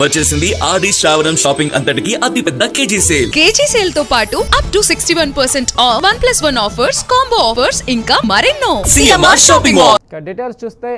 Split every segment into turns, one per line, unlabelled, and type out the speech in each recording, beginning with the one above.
వచ్చేసింది ఆది శ్రావణం షాపింగ్ అంతటికి అతిపెద్ద కేజీ సేల్ తో పాటు up to 61% of 1+1 offers, combo offers ఇంకా మరెన్నో సిఎంఆర్ షాపింగ్ మాల్.
డీటెయిల్స్ చూస్తే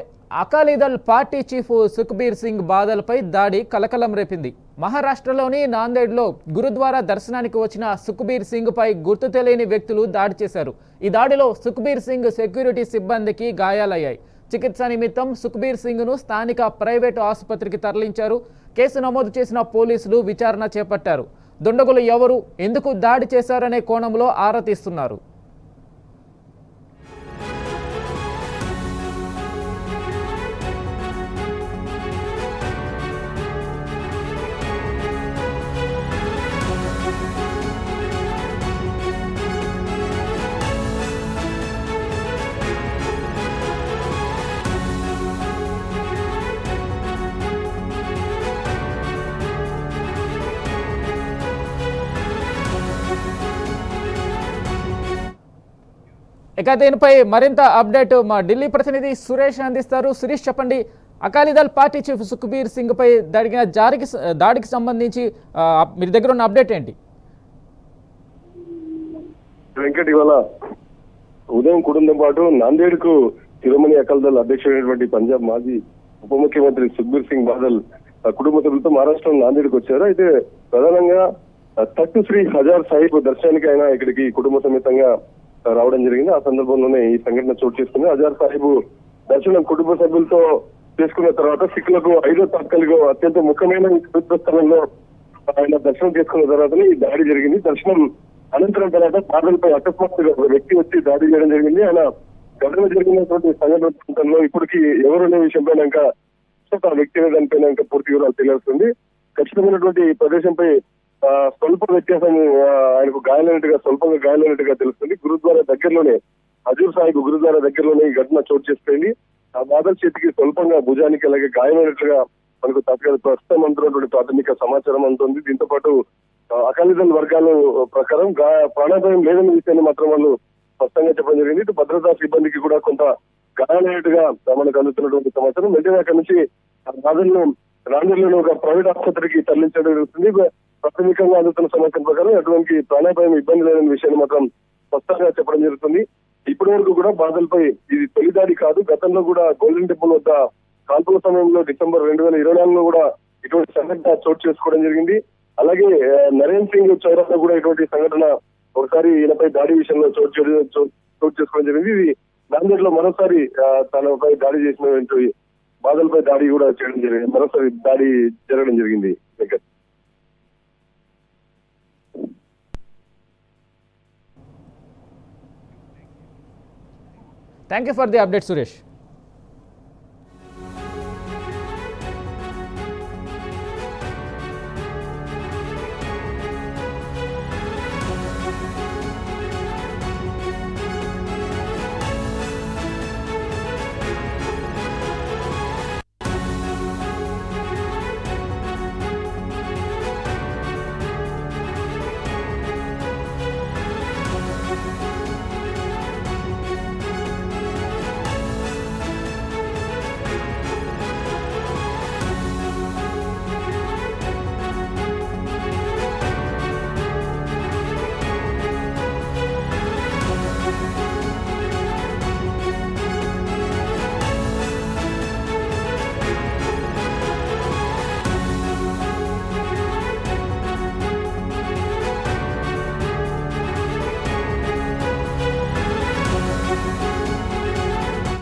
అకాలీదళ్ పార్టీ చీఫ్ సుఖ్బీర్ సింగ్ బాదల్ పై దాడి కలకలం రేపింది. మహారాష్ట్రలోని నాందేడ్లో గురుద్వారా దర్శనానికి వచ్చిన సుఖ్బీర్ సింగ్ పై గుర్తు తెలియని వ్యక్తులు దాడి చేశారు. ఈ దాడిలో సుఖ్బీర్ సింగ్ సెక్యూరిటీ సిబ్బందికి గాయాలయ్యాయి. చికిత్స నిమిత్తం సుఖ్బీర్ సింగ్ ను స్థానిక ప్రైవేటు ఆసుపత్రికి తరలించారు. కేసు నమోదు చేసిన పోలీసులు విచారణ చేపట్టారు. దుండగులు ఎవరు, ఎందుకు దాడి చేశారనే కోణంలో ఆరా తీస్తున్నారు. ఇక దీనిపై మరింత అప్డేట్ మా ఢిల్లీ ప్రతినిధి సురేష్ అందిస్తారు. సురేష్, చెప్పండి, అకాలీదళ్ పార్టీ చీఫ్ సుఖ్బీర్ సింగ్ పై జరిగిన దాడికి సంబంధించి మీ దగ్గర ఉన్న అప్డేట్ ఏంటి?
వెంకట్, ఇవాళ ఉదయం కుటుంబం పాటు నాందేడ్కు శిరోమణి అకాలీదళ్ అధ్యక్షుడైనటువంటి పంజాబ్ మాజీ ఉప ముఖ్యమంత్రి సుఖ్బీర్ సింగ్ బాదల్ కుటుంబ సభ్యులతో మహారాష్ట్ర నాందేడ్కి వచ్చారు. అయితే ప్రధానంగా తఖ్త్ శ్రీ హజార్ సాహిబ్ దర్శనానికి ఆయన ఇక్కడికి కుటుంబ సమేతంగా రావడం జరిగింది. ఆ సందర్భంలోనే ఈ సంఘటన చోటు చేసుకుంది. హజార్ సాహిబ్ దర్శనం కుటుంబ సభ్యులతో చేసుకున్న తర్వాత సిక్కులకు 5వ తాత్కాలిక అత్యంత ముఖ్యమైన పవిత్ర స్థలంలో ఆయన దర్శనం చేసుకున్న తర్వాతనే ఈ దాడి జరిగింది. దర్శనం అనంతరం తర్వాత బాదల్పై అకస్మాత్తుగా ఒక వ్యక్తి వచ్చి దాడి చేయడం జరిగింది. ఆయన ఘటన జరిగినటువంటి సంఘటనలో ఇప్పటికీ ఎవరనే విషయంపై ఇంకా ఆ వ్యక్తి దానిపైన ఇంకా పూర్తి వివరాలు తెలియాల్సింది. ఖచ్చితమైనటువంటి ప్రదేశంపై స్వల్ప వ్యత్యాసం, ఆయనకు స్వల్పంగా గాయాలైనట్టుగా తెలుస్తుంది. గురుద్వారా దగ్గరలోనే, హజూర్ సాహిబ్ గురుద్వారా దగ్గరలోనే ఈ ఘటన చోటు చేసుకుంది. ఆ బాదల్ చేతికి స్వల్పంగా భుజానికి అలాగే గాయమైనట్లుగా మనకు ప్రస్తుతం అందుతున్నటువంటి ప్రాథమిక సమాచారం అందుతుంది. దీంతో పాటు అకాలీదళ్ వర్గాల ప్రకారం ప్రాణాపాయం లేదన్న విషయాన్ని మాత్రం వాళ్ళు స్పష్టంగా చెప్పడం జరిగింది. ఇటు భద్రతా సిబ్బందికి కూడా కొంత గాయాలైనట్టుగా మనకు అందుతున్నటువంటి సమాచారం. వెంటనే అక్కడి నుంచి బాదల్ను నాందేడ్లోని ఒక ప్రైవేట్ ఆసుపత్రికి తరలించడం జరుగుతుంది. ప్రాథమికంగా అందుతున్న సమాచారం ప్రకారం అటువంటి ప్రాణాపాయం ఇబ్బంది లేని విషయాన్ని మాత్రం స్పష్టంగా చెప్పడం జరుగుతుంది. ఇప్పటి వరకు కూడా బాదల్ పై ఇది తొలి దాడి కాదు. గతంలో కూడా గోల్డెన్ టెంపుల్ వద్ద కాల్పుల సమయంలో డిసెంబర్ 2024లో కూడా ఇటువంటి సంఘటన చోటు చేసుకోవడం జరిగింది. అలాగే నరేన్ సింగ్ చౌరాలో కూడా ఇటువంటి సంఘటన ఒకసారి ఈయనపై దాడి విషయంలో చోటు చేసుకోవడం జరిగింది. ఇది నాందేడ్ లో మరోసారి తనపై దాడి చేసిన బాదల్ పై దాడి కూడా చేయడం జరిగింది. మరోసారి దాడి జరగడం జరిగింది.
Thank you for the update, Suresh.